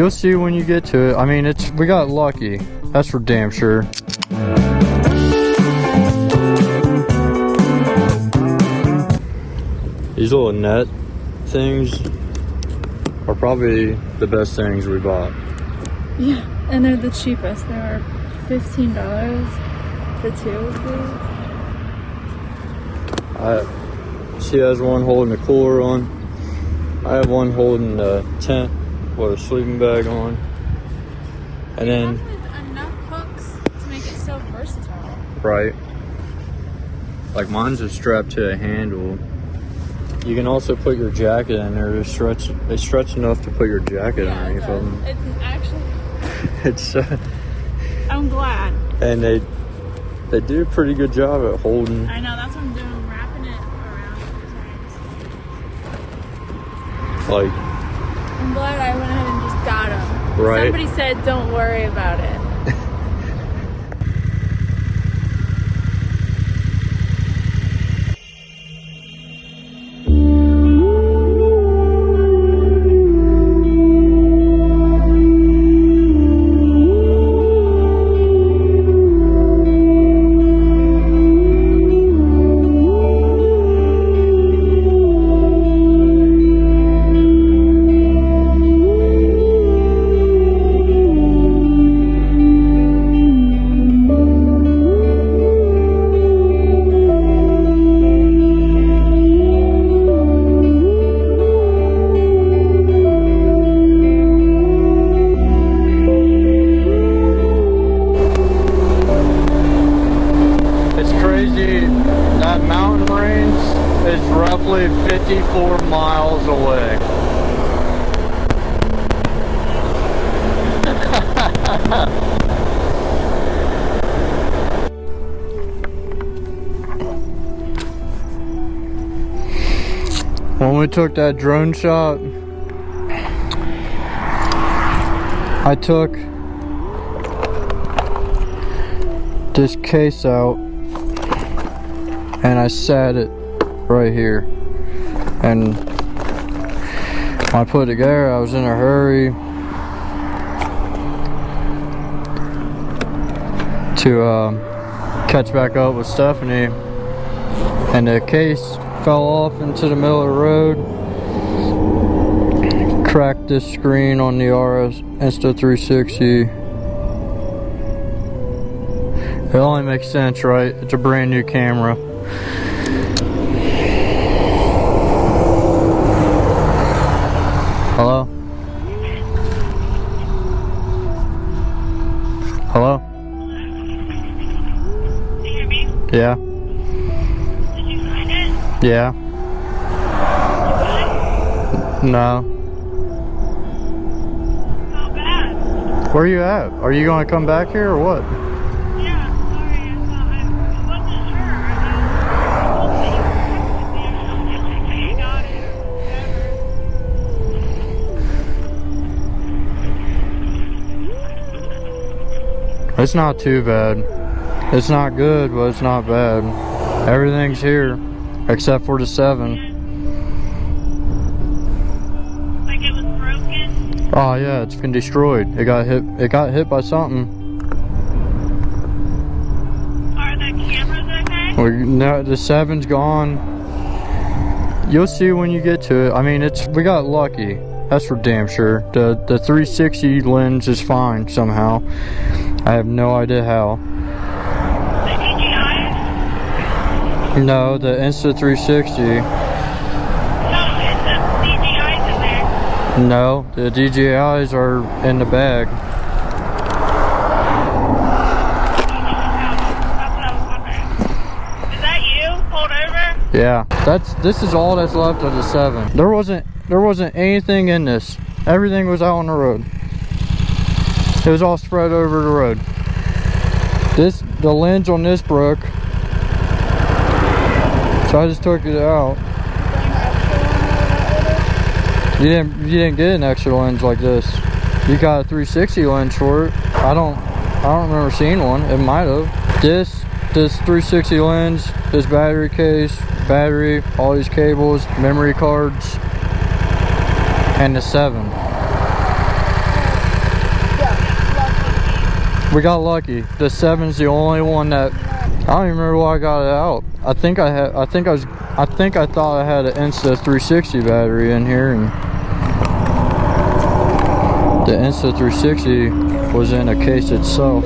You'll see when you get to it. I mean, we got lucky. That's for damn sure. These little net things are probably the best things we bought. Yeah, and they're the cheapest. They are $15 for two of these. She has one holding the cooler on. I have one holding the tent with a sleeping bag on. And then enough hooks to make it so versatile. Right. Like mine's just strapped to a handle. You can also put your jacket in there. They stretch enough to put your jacket underneath them. It's actually. It's. I'm glad. And they do a pretty good job at holding. I know, that's what I'm doing, wrapping it around. Like. I'm glad I went ahead and just got them. Right. Somebody said, "Don't worry about it." That mountain range is roughly 54 miles away. When we took that drone shot, I took this case out and I sat it right here, and when I put it together, I was in a hurry to catch back up with Stephanie, and the case fell off into the middle of the road, cracked this screen on the RS Insta360. It only makes sense, right? It's a brand new camera. Hello? Hello? Can you hear me? Yeah. Did you sign it? Yeah. No. How bad? Where are you at? Are you going to come back here or what? Yeah, sorry. I wasn't sure. I got it. It's not too bad. It's not good, but it's not bad. Everything's here, except for the 7. Like it was broken? Oh yeah, it's been destroyed. It got hit by something. Are the cameras okay? No, the 7's gone. You'll see when you get to it. I mean, we got lucky. That's for damn sure. The 360 lens is fine somehow. I have no idea how. The DJIs? No, the Insta360. No, it's the DJIs in there. No, the DJIs are in the bag. That's what I was wondering. Is that you? Pulled over? Yeah, this is all that's left of the 7. There wasn't anything in this. Everything was out on the road. It was all spread over the road. The lens on this broke, so I just took it out. You didn't get an extra lens like this. You got a 360 lens for it. I don't remember seeing one. It might have. This 360 lens, this battery case, battery, all these cables, memory cards, and the 7. We got lucky. The 7's the only one that I don't even remember why I got it out. I think I thought I had an Insta 360 battery in here, and the Insta 360 was in a case itself.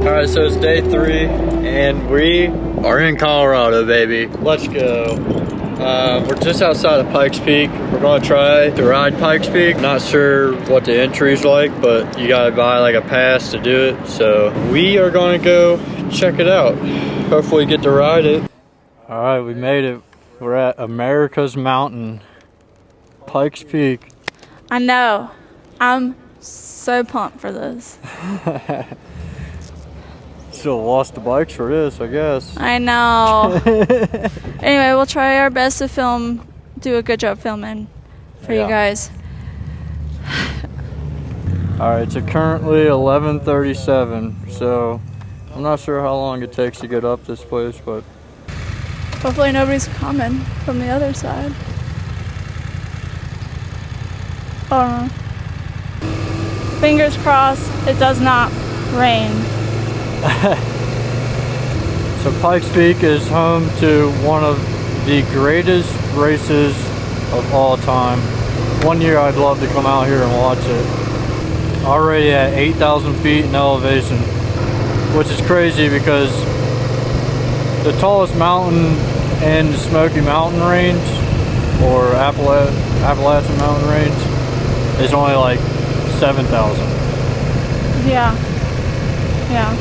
Alright, so it's day 3 and we are in Colorado, baby. Let's go. We're just outside of Pikes Peak. We're gonna try to ride Pikes Peak. Not sure what the entry's like, but you gotta buy like a pass to do it. So we are gonna go check it out. Hopefully get to ride it. Alright, we made it. We're at America's Mountain, Pikes Peak. I know. I'm so pumped for this. Still lost the bikes for this, I guess. I know. Anyway, we'll try our best to do a good job filming for you guys. Alright, so currently 11:37, so I'm not sure how long it takes to get up this place, but Hopefully nobody's coming from the other side. Oh, fingers crossed it does not rain. So Pikes Peak is home to one of the greatest races of all time. One year I'd love to come out here and watch it. Already at 8,000 feet in elevation, which is crazy because the tallest mountain in the Smoky Mountain Range, or Appalachian Mountain Range, is only like 7,000. Yeah. Yeah.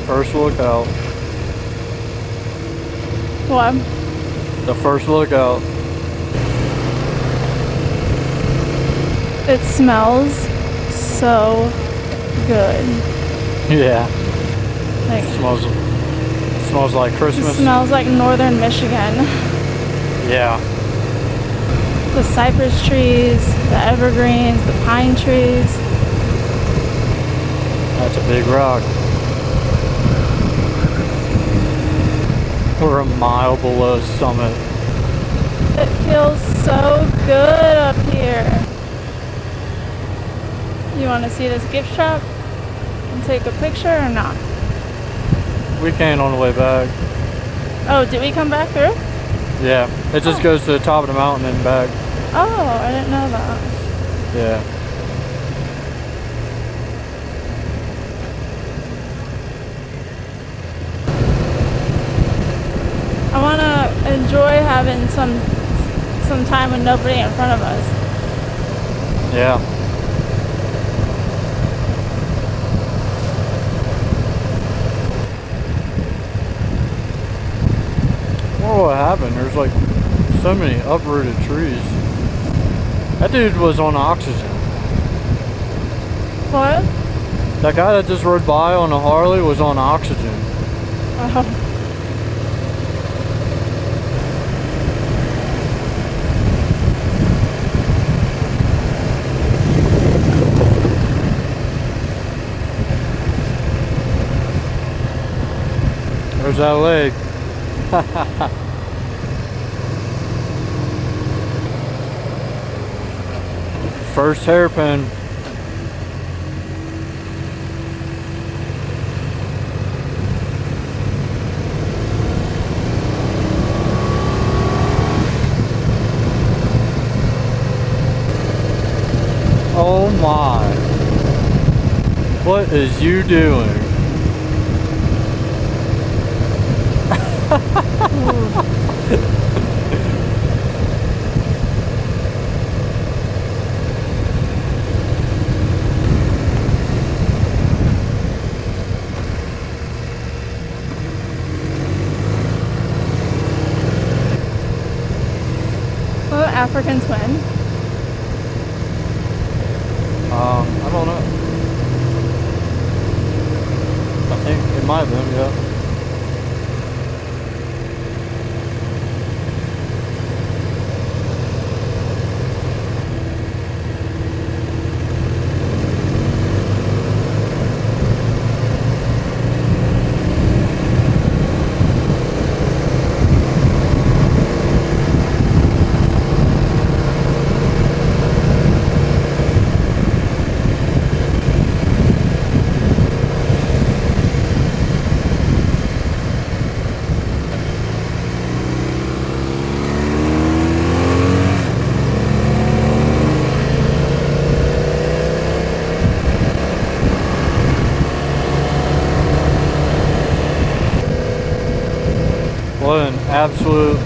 First lookout. What? The first lookout. It smells so good. Yeah. Like, Smells like it Christmas. smells like northern Michigan. Yeah. The cypress trees, the evergreens, the pine trees. That's a big rock. We're a mile below summit. It feels so good up here. You want to see this gift shop and take a picture or not? We can on the way back. Oh, did we come back through? Yeah. It just goes to the top of the mountain and back. Oh, I didn't know that. Yeah. I want to enjoy having some time with nobody in front of us. Yeah. Whoa, what happened? There's like so many uprooted trees. That dude was on oxygen. What? That guy that just rode by on a Harley was on oxygen. Oh. There's that lake. First hairpin. Oh my. What is you doing? Oh, African twin. I don't know. I think it might have been, yeah. absolute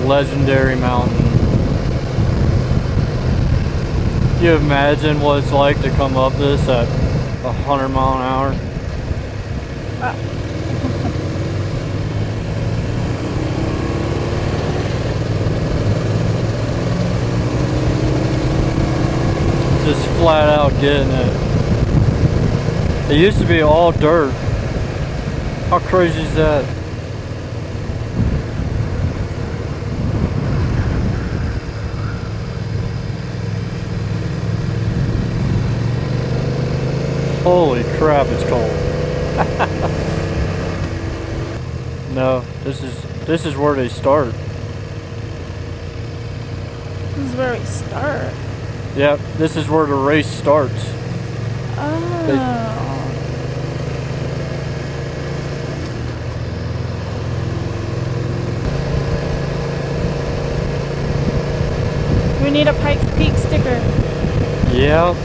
legendary mountain. Can you imagine what it's like to come up this at 100 mile an hour? Just flat out getting it. It used to be all dirt. How crazy is that? Holy crap, it's cold. No, this is where they start. This is where we start. Yep, this is where the race starts. Oh. We need a Pikes Peak sticker. Yep.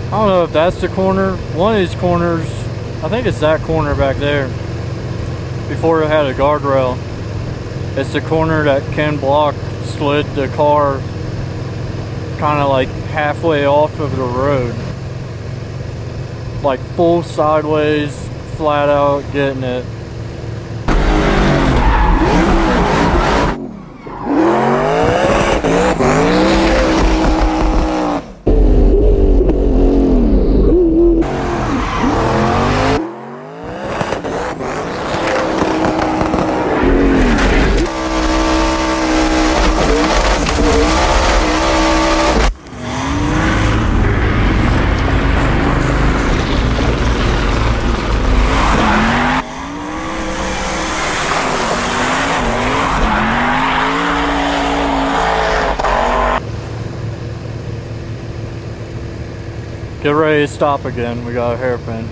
I don't know if that's the corner. One of these corners, I think it's that corner back there. Before it had a guardrail. It's the corner that Ken Block slid the car kind of like halfway off of the road. Like full sideways, flat out getting it. Get ready to stop again, we got a hairpin.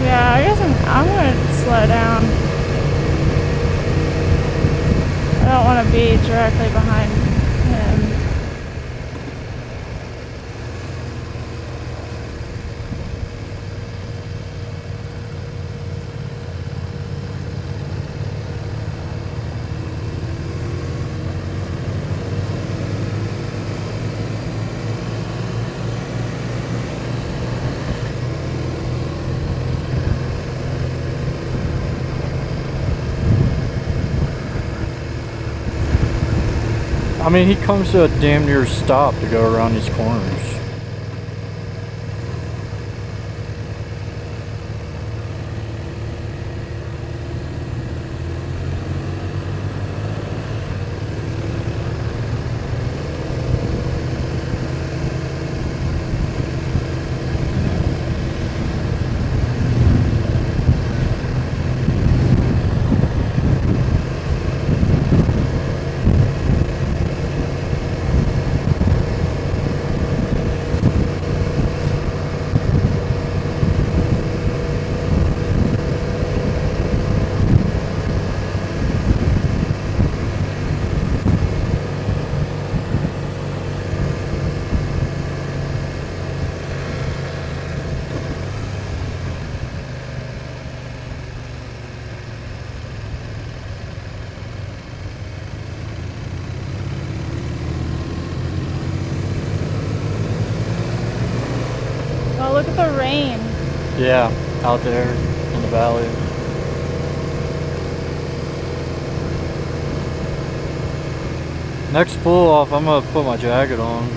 Yeah, I guess I'm gonna slow down. I don't want to be directly behind him. I mean, he comes to a damn near stop to go around these corners. Yeah, out there in the valley. Next pull off, I'm gonna put my jacket on.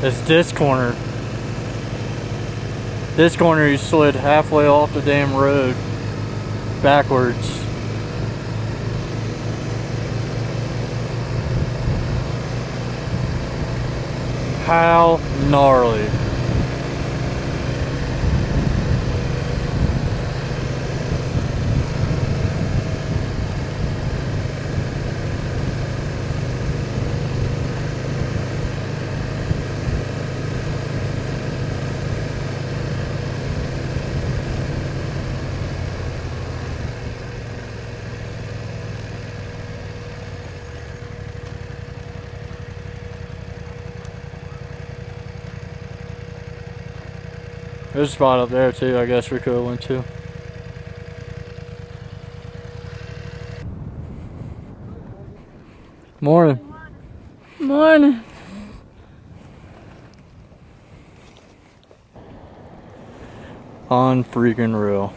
It's this corner. This corner you slid halfway off the damn road. Backwards. How gnarly. There's a spot up there too, I guess we could have went to. Morning. Morning. On freaking real.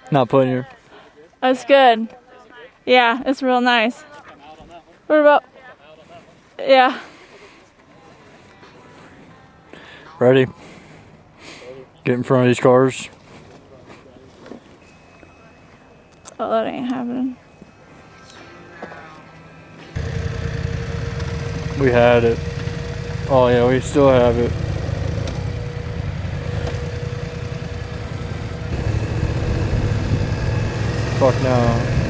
Not putting your... That's good. Yeah, it's real nice. What about... Yeah. Ready? Get in front of these cars. Oh, that ain't happening. We had it. Oh yeah, we still have it. Fuck no.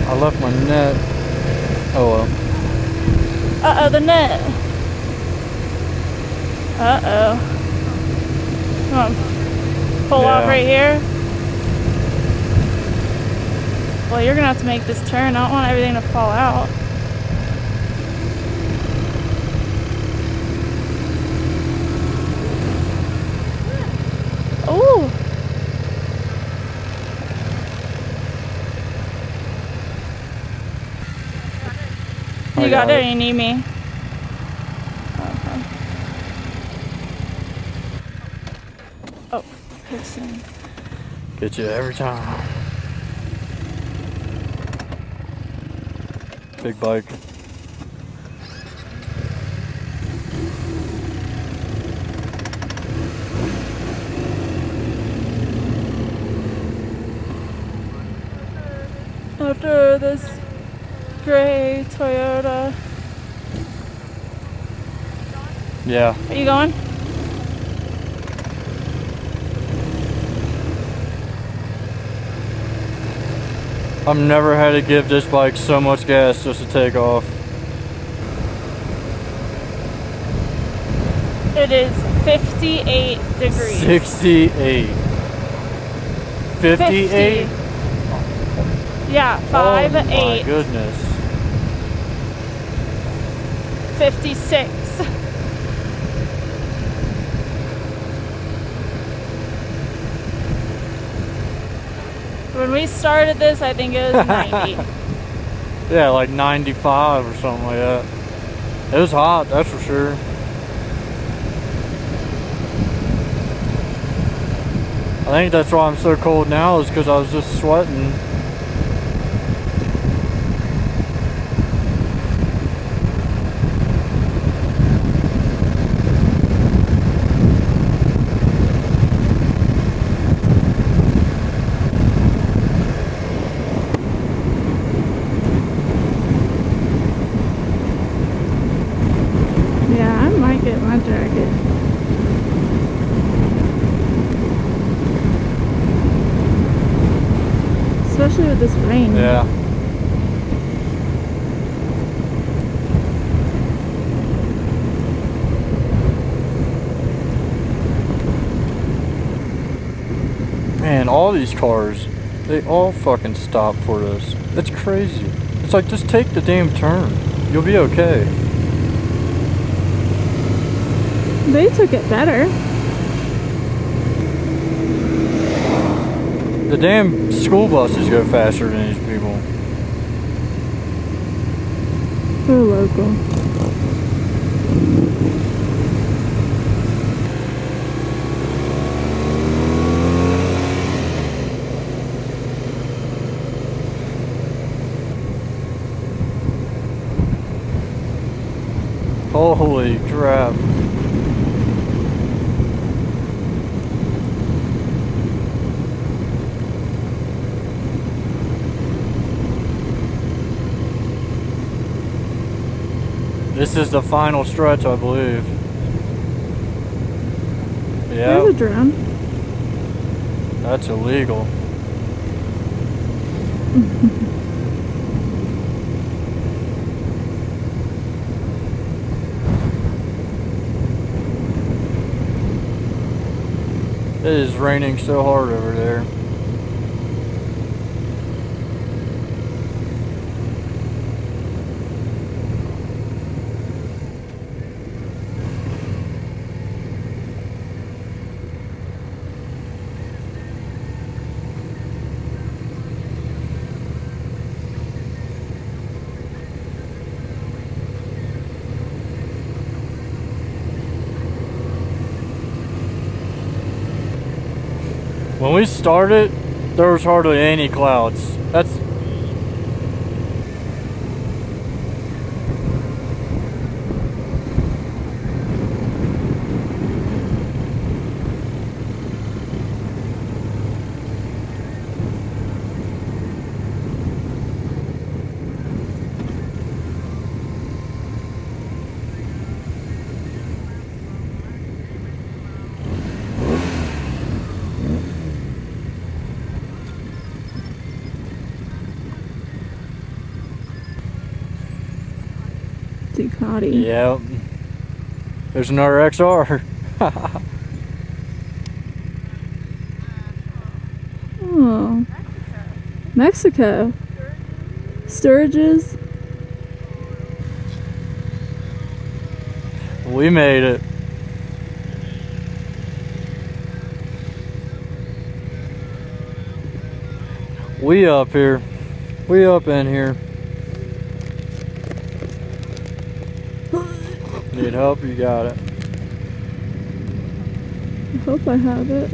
I left my net. Oh well. Uh-oh, the net. Uh-oh. Come on. Pull off Yeah. right here. Well, you're gonna have to make this turn. I don't want everything to fall out. Ooh. You got it, or you need me? Okay. Oh, fixing. Get you every time. Big bike. After this gray Toyota. Yeah. Are you going? I've never had to give this bike so much gas just to take off. It is 58 degrees. 68. 58? 50. Yeah, 5, oh my 8. goodness. 56. When we started this, I think it was 90. Yeah, like 95 or something like that. It was hot, that's for sure. I think that's why I'm so cold now, is because I was just sweating. Yeah, I might get my jacket. Especially with this rain. Yeah. Man, all these cars, they all fucking stop for us. It's crazy. It's like, just take the damn turn. You'll be okay. They took it better. The damn school buses go faster than these people. They're local. Holy crap. This is the final stretch, I believe. Yeah, There's a drone. that's illegal. It is raining so hard over there. When we started, there was hardly any clouds. That's Ducati. Yep. There's another XR. Oh. Mexico. Sturgis. We made it. We up here. We up in here. Need help? You got it. I hope I have it.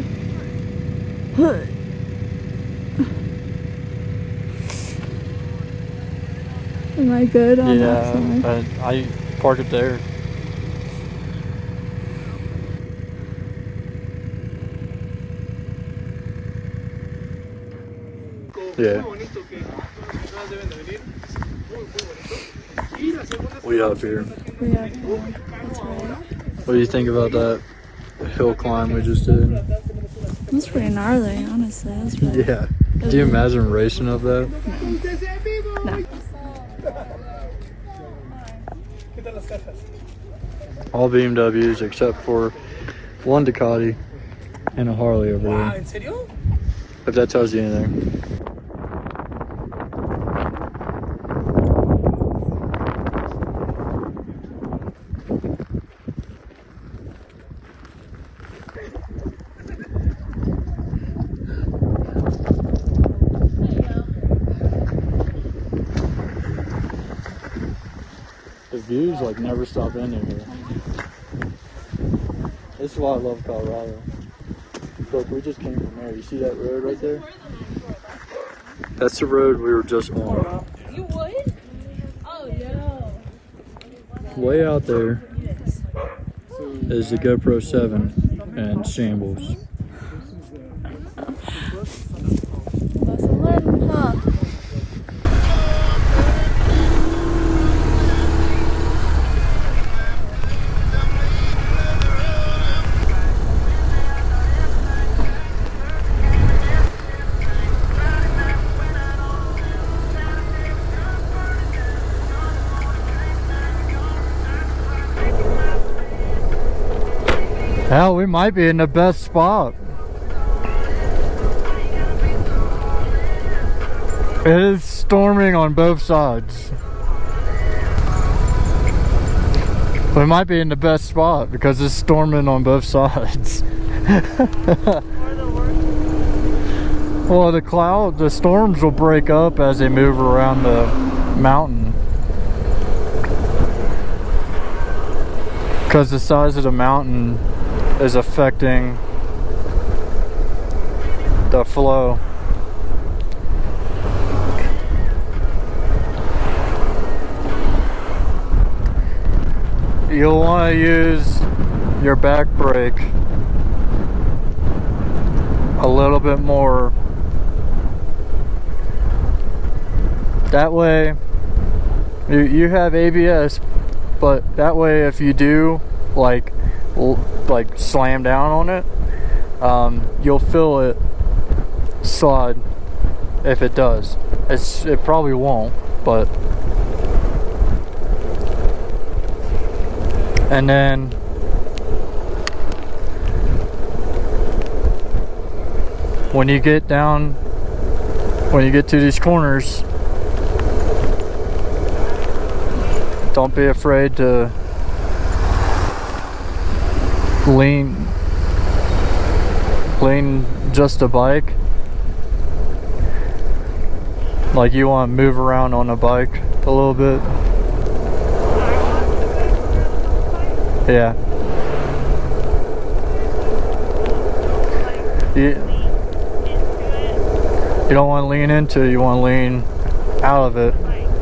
Am I good on that side? Yeah, I park it there. Yeah. We up here. We have one. That's right. What do you think about that hill climb we just did? That's pretty gnarly, honestly. That's pretty... Yeah. Do you imagine racing up that? No. All BMWs except for one Ducati and a Harley over there. If that tells you anything. The views like never stop ending here. This is why I love Colorado. Look, we just came from there. You see that road right there? That's the road we were just on. You would? Oh, no. Way out there is the GoPro 7 and Shambles. Lesson learned, huh? Hell, we might be in the best spot. It is storming on both sides. We might be in the best spot because it's storming on both sides. Well, the storms will break up as they move around the mountain. Because the size of the mountain is affecting the flow. You'll want to use your back brake a little bit more. That way, you have ABS, but that way if you do like slam down on it, you'll feel it slide if it does. It probably won't, but. And then when you get to these corners, don't be afraid to lean just a bike. Like you want to move around on a bike a little bit. Yeah. You don't want to lean into it, you want to lean out of it.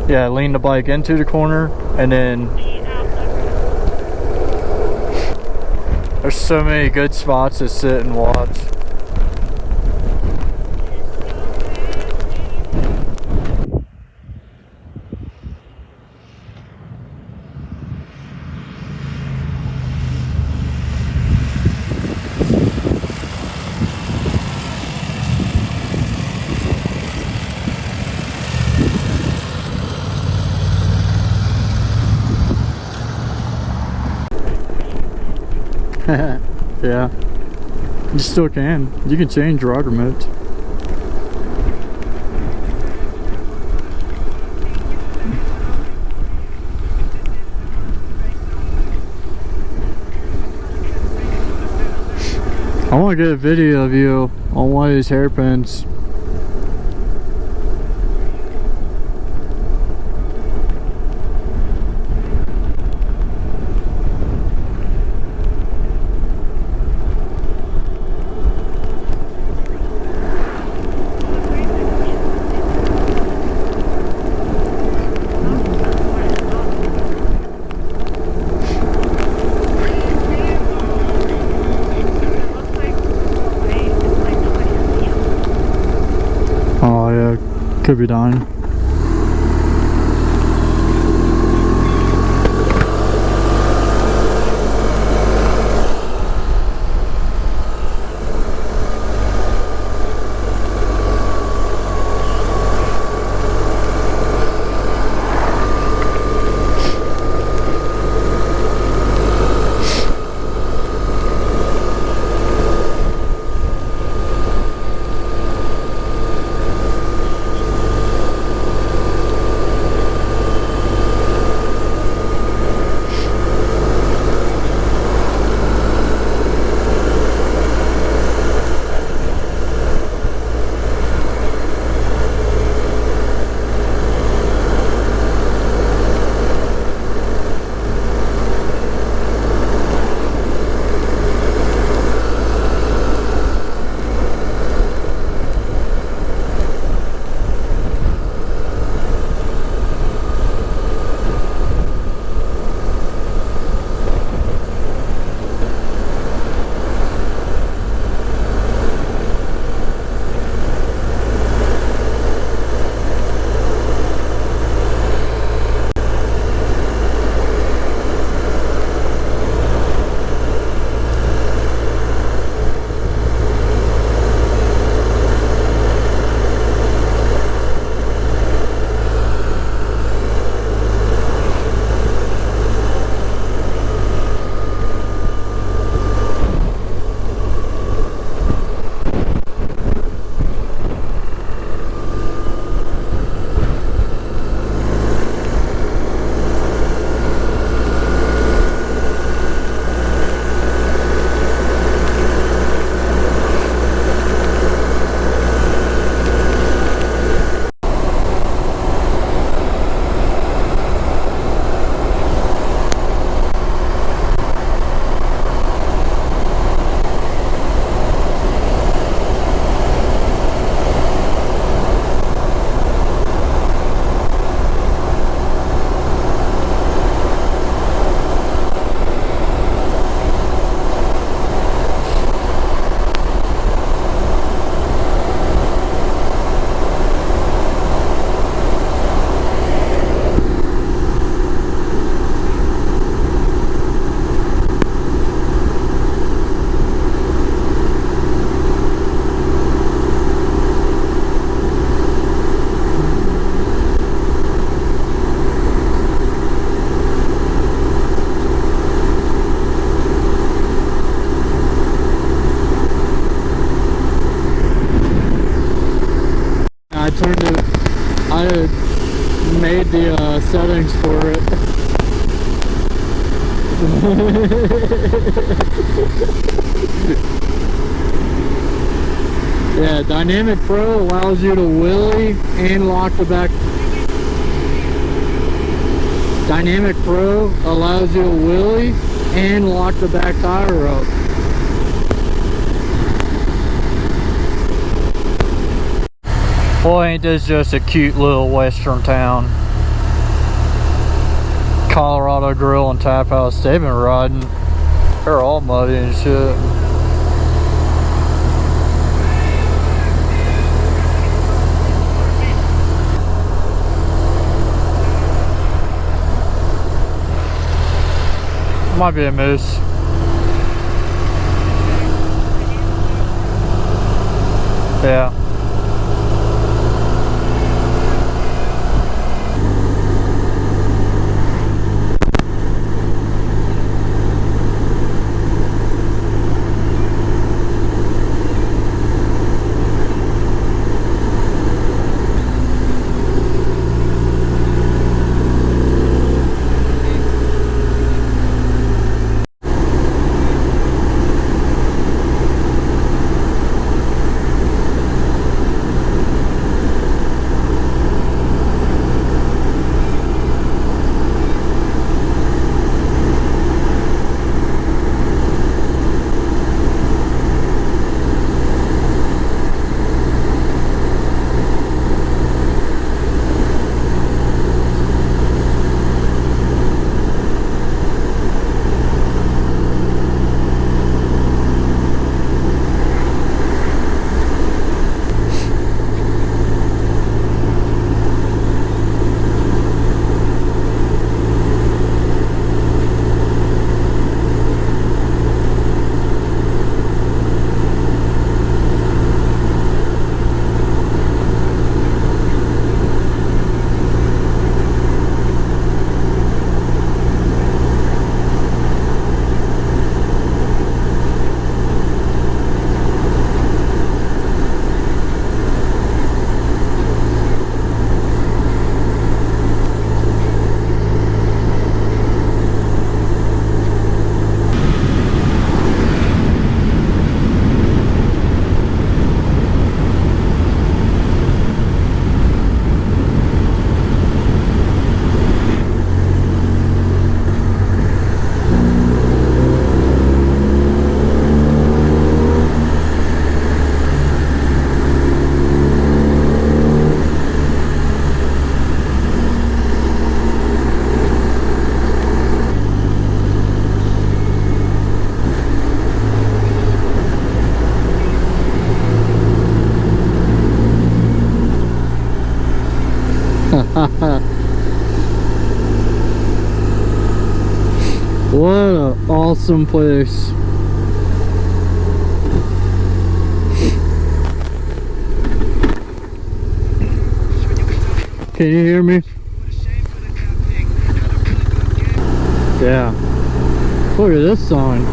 Yeah, lean the bike into the corner and then there's so many good spots to sit and watch. Yeah, you still can. You can change rocker modes. I want to get a video of you on one of these hairpins. Oh yeah, could be dying. turned it. I had made the settings for it. Yeah, Dynamic Pro allows you to wheelie and lock the back. Dynamic Pro allows you to wheelie and lock the back tire up. Boy, ain't this just a cute little western town. Colorado Grill and Tap House, they've been riding. They're all muddy and shit. Might be a moose. Yeah. What an awesome place. Can you hear me? Yeah. Look at this sign.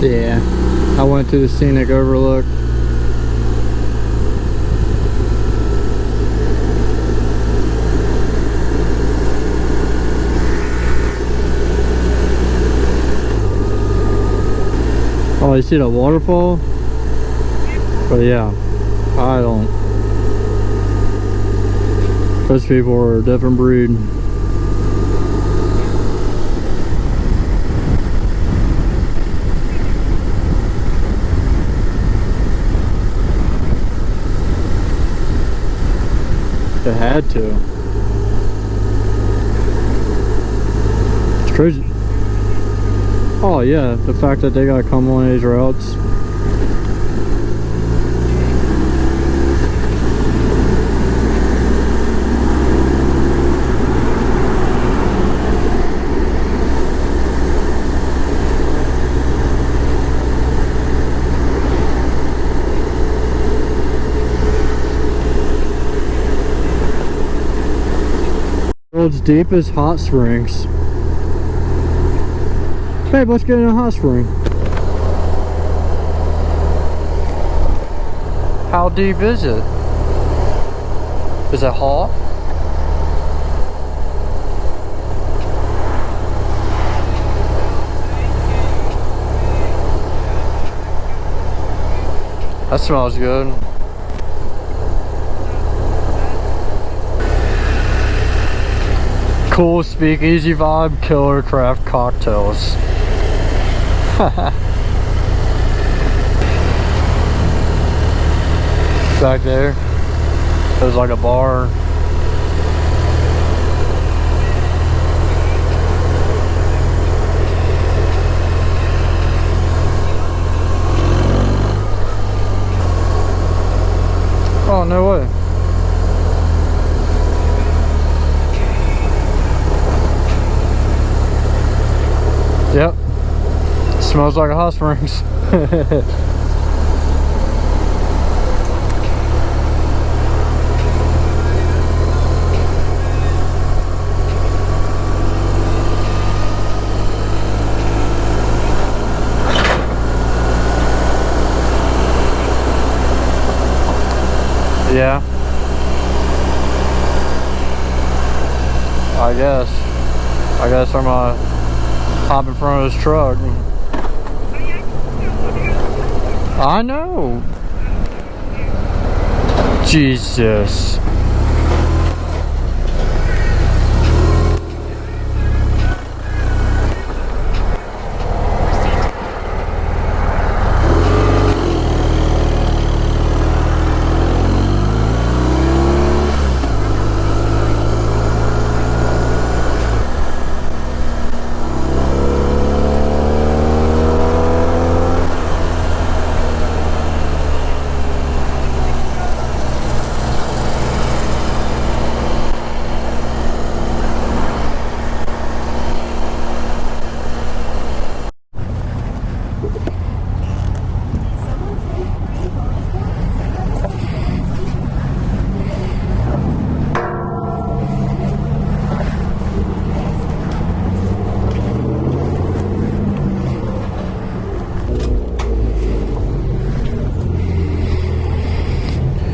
Yeah, I went to the scenic overlook. Oh, you see the waterfall? But yeah, I don't. Those people are a different breed. It had to. It's crazy. Oh yeah, the fact that they gotta come on these routes. World's deepest hot springs. Babe, let's get in a hot spring. How deep is it? Is it hot? That smells good. Cool speakeasy vibe, killer craft cocktails. Back there, there's like a bar. Oh, no way. Yep. Smells like a hot springs. Yeah. I guess I'm gonna hop in front of this truck. I know. Jesus.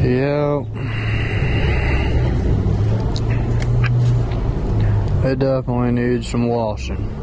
Yep. It definitely needs some washing.